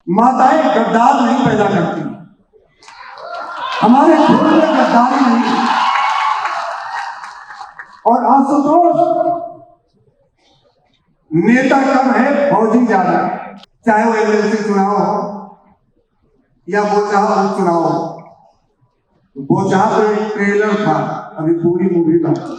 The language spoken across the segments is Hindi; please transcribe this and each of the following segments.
माताएं गद्दार नहीं पैदा करती, हमारे खून में गद्दारी नहीं। और आशुतोष नेता कम है, फौजी ज्यादा है। चाहे वो एमएलसी चुनाव हो या बोचहा चुनाव हो। बोचहा तो एक ट्रेलर था, अभी पूरी मूवी बाकी।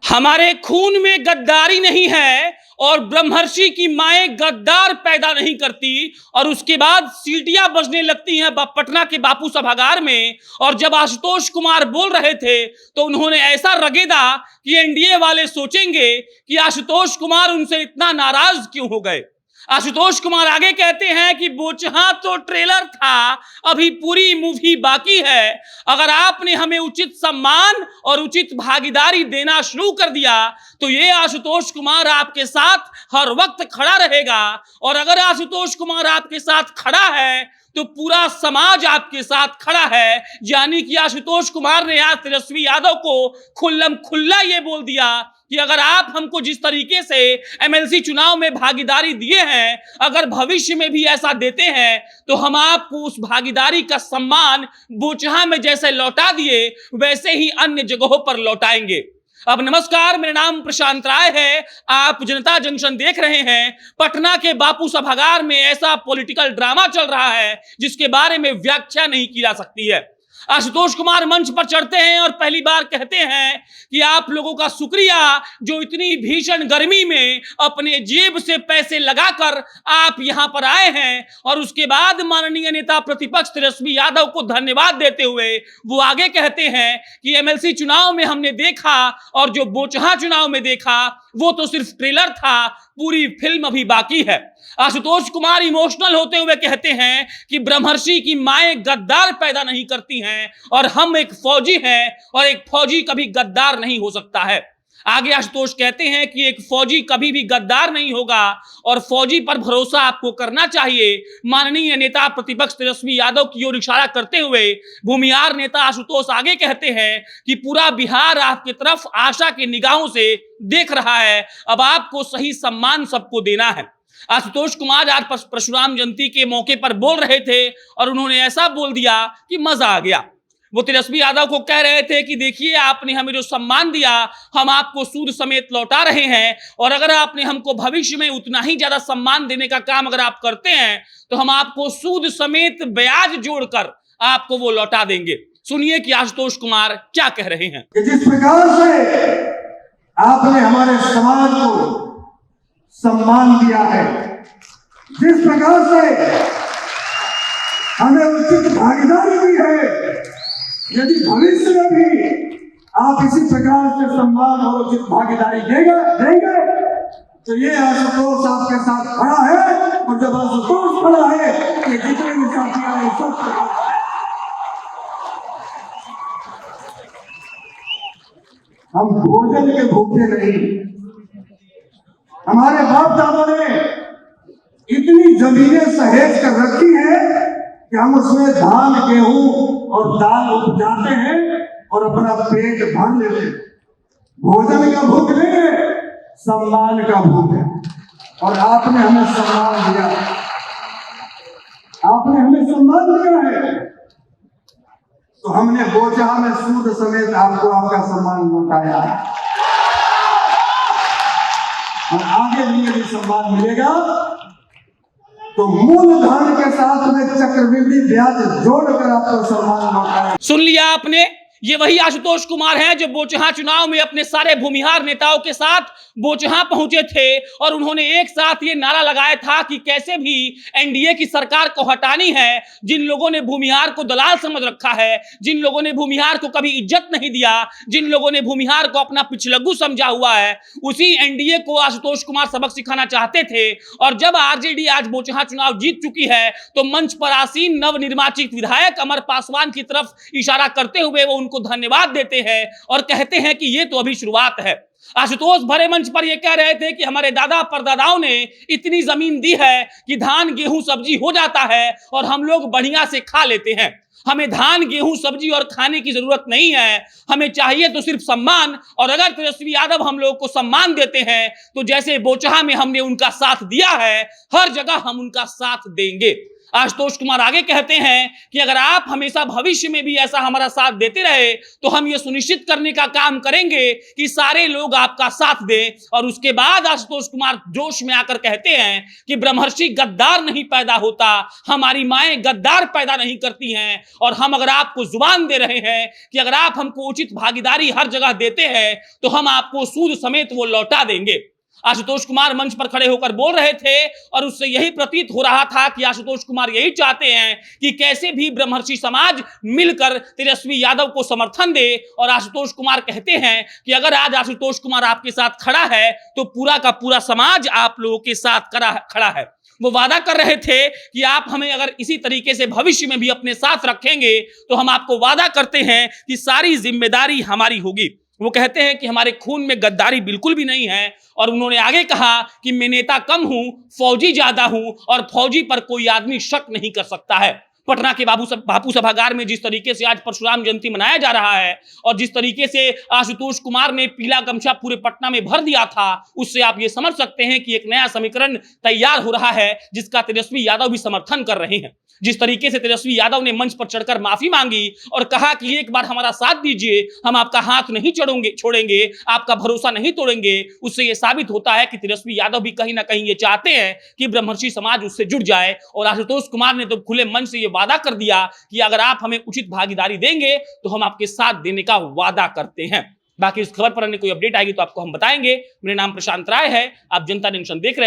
हमारे खून में गद्दारी नहीं है और ब्रह्मर्षि की माएं गद्दार पैदा नहीं करती। और उसके बाद सीटियां बजने लगती हैं पटना के बापू सभागार में। और जब आशुतोष कुमार बोल रहे थे तो उन्होंने ऐसा रगेदा कि एनडीए वाले सोचेंगे कि आशुतोष कुमार उनसे इतना नाराज क्यों हो गए। आशुतोष कुमार आगे कहते हैं कि बोचहा तो ट्रेलर था, अभी पूरी मूवी बाकी है। अगर आपने हमें उचित सम्मान और उचित भागीदारी देना शुरू कर दिया तो ये आशुतोष कुमार आपके साथ हर वक्त खड़ा रहेगा। और अगर आशुतोष कुमार आपके साथ खड़ा है तो पूरा समाज आपके साथ खड़ा है। यानी कि आशुतोष कुमार ने आज तेजस्वी यादव को खुल्लम खुल्ला ये बोल दिया कि अगर आप हमको जिस तरीके से एमएलसी चुनाव में भागीदारी दिए हैं, अगर भविष्य में भी ऐसा देते हैं तो हम आपको उस भागीदारी का सम्मान बोचहा में जैसे लौटा दिए वैसे ही अन्य जगहों पर लौटाएंगे। अब नमस्कार, मेरा नाम प्रशांत राय है। आप जनता जंक्शन देख रहे हैं। पटना के बापू सभागार में ऐसा पॉलिटिकल ड्रामा चल रहा है जिसके बारे में व्याख्या नहीं की जा सकती है। आशुतोष कुमार मंच पर चढ़ते हैं और पहली बार कहते हैं कि आप लोगों का शुक्रिया जो इतनी भीषण गर्मी में अपने जेब से पैसे लगाकर आप यहां पर आए हैं। और उसके बाद माननीय नेता प्रतिपक्ष तेजस्वी यादव को धन्यवाद देते हुए वो आगे कहते हैं कि एमएलसी चुनाव में हमने देखा और जो बोचहा चुनाव में देखा वो तो सिर्फ ट्रेलर था, पूरी फिल्म अभी बाकी है। आशुतोष कुमार इमोशनल होते हुए कहते हैं कि ब्रह्मर्षि की माएं गद्दार पैदा नहीं करती हैं और हम एक फौजी हैं और एक फौजी कभी गद्दार नहीं हो सकता है। आगे आशुतोष कहते हैं कि एक फौजी कभी भी गद्दार नहीं होगा और फौजी पर भरोसा आपको करना चाहिए। माननीय नेता प्रतिपक्ष तेजस्वी यादव की ओर इशारा करते हुए भूमिहार नेता आशुतोष आगे कहते हैं कि पूरा बिहार आपकी तरफ आशा की निगाहों से देख रहा है, अब आपको सही सम्मान सबको देना है। आशुतोष कुमार आज परशुराम जयंती के मौके पर बोल रहे थे और उन्होंने ऐसा बोल दिया कि मजा आ गया। वो तेजस्वी यादव को कह रहे थे कि देखिए आपने हमें जो सम्मान दिया हम आपको सूद समेत लौटा रहे हैं और अगर आपने हमको भविष्य में उतना ही ज्यादा सम्मान देने का काम अगर आप करते हैं तो हम आपको सूद समेत ब्याज जोड़कर आपको वो लौटा देंगे। सुनिए कि आशुतोष कुमार क्या कह रहे हैं। जिस प्रकार से आपने हमारे समाज को सम्मान दिया है, जिस प्रकार से हमें उचित भागीदारी दी है, यदि भविष्य में भी आप इसी प्रकार से सम्मान और उचित भागीदारी देंगे तो ये आशुतोष आपके साथ खड़ा है। और जब आशुतोष खड़ा है ये जितने भी साथी आए सब हम भोजन के भूखे नहीं। हमारे बाप दादा ने इतनी जमीनें सहेज कर रखी है कि हम उसमें धान गेहूं और दाल उपजाते हैं और अपना पेट भर लेते हैं। भोजन का भूख नहीं है, सम्मान का भूख है। और आपने हमें सम्मान दिया, आपने हमें सम्मान दिया है तो हमने बोचहा में सूद समेत आपको आपका सम्मान लौटाया है। और आगे भी यदि सम्मान मिलेगा तो मूलधन के साथ में चक्रवृद्धि ब्याज जोड़कर आपको सम्मान लौटाएगा। सुन लिया आपने, ये वही आशुतोष कुमार हैं जो बोचहा चुनाव में अपने सारे भूमिहार नेताओं के साथ बोचहा पहुंचे थे और उन्होंने एक साथ ये नारा लगाया था कि कैसे भी एनडीए की सरकार को हटानी है। जिन लोगों ने भूमिहार को दलाल समझ रखा है, जिन लोगों ने भूमिहार को कभी इज्जत नहीं दिया, जिन लोगों ने भूमिहार को अपना पिछलग्गू समझा हुआ है, उसी एनडीए को आशुतोष कुमार सबक सिखाना चाहते थे। और जब आरजेडी आज बोचहा चुनाव जीत चुकी है तो मंच पर आसीन नवनिर्वाचित विधायक अमर पासवान की तरफ इशारा करते हुए वो उनको धन्यवाद देते हैं और कहते हैं कि ये तो अभी शुरुआत है। आशुतोष भरे मंच पर ये कह रहे थे कि हमारे दादा परदादाओं ने इतनी जमीन दी है कि धान गेहूं सब्जी हो जाता है और हम लोग बढ़िया से खा लेते हैं। हमें धान गेहूं सब्जी और खाने की जरूरत नहीं है, हमें चाहिए तो सिर्फ सम्मान। और अगर तेजस्वी यादव हम लोग को सम्मान देते हैं तो जैसे बोचहा में हमने उनका साथ दिया है, हर जगह हम उनका साथ देंगे। आशुतोष कुमार आगे कहते हैं कि अगर आप हमेशा भविष्य में भी ऐसा हमारा साथ देते रहे तो हम ये सुनिश्चित करने का काम करेंगे कि सारे लोग आपका साथ दें। और उसके बाद आशुतोष कुमार जोश में आकर कहते हैं कि ब्रह्मर्षि गद्दार नहीं पैदा होता, हमारी माएं गद्दार पैदा नहीं करती हैं। और हम अगर आपको जुबान दे रहे हैं कि अगर आप हमको उचित भागीदारी हर जगह देते हैं तो हम आपको सूद समेत वो लौटा देंगे। आशुतोष कुमार मंच पर खड़े होकर बोल रहे थे और उससे यही प्रतीत हो रहा था कि आशुतोष कुमार यही चाहते हैं कि कैसे भी ब्रह्मर्षि समाज मिलकर तेजस्वी यादव को समर्थन दे। और आशुतोष कुमार कहते हैं कि अगर आज आशुतोष कुमार आपके साथ खड़ा है तो पूरा का पूरा समाज आप लोगों के साथ खड़ा है। वो वादा कर रहे थे कि आप हमें अगर इसी तरीके से भविष्य में भी अपने साथ रखेंगे तो हम आपको वादा करते हैं कि सारी जिम्मेदारी हमारी होगी। वो कहते हैं कि हमारे खून में गद्दारी बिल्कुल भी नहीं है। और उन्होंने आगे कहा कि मैं नेता कम हूं, फौजी ज्यादा हूं और फौजी पर कोई आदमी शक नहीं कर सकता है। पटना के बापू सभागार में जिस तरीके से आज परशुराम जयंती मनाया जा रहा है और जिस तरीके से आशुतोष कुमार ने पीला गमछा पूरे पटना में भर दिया था, उससे आप ये समझ सकते हैं कि एक नया समीकरण तैयार हो रहा है जिसका तेजस्वी यादव भी समर्थन कर रहे हैं। जिस तरीके से तेजस्वी यादव ने मंच पर चढ़कर माफी मांगी और कहा कि एक बार हमारा साथ दीजिए, हम आपका हाथ नहीं छोड़ेंगे, आपका भरोसा नहीं तोड़ेंगे, उससे यह साबित होता है कि तेजस्वी यादव भी कहीं ना कहीं ये चाहते हैं कि ब्रह्मर्षि समाज उससे जुड़ जाए। और आशुतोष कुमार ने तो खुले मन से यह वादा कर दिया कि अगर आप हमें उचित भागीदारी देंगे तो हम आपके साथ देने का वादा करते हैं। बाकी इस खबर पर अन्य कोई अपडेट आएगी तो आपको हम बताएंगे। मेरा नाम प्रशांत राय है, आप जनता जंक्शन देख रहे हैं।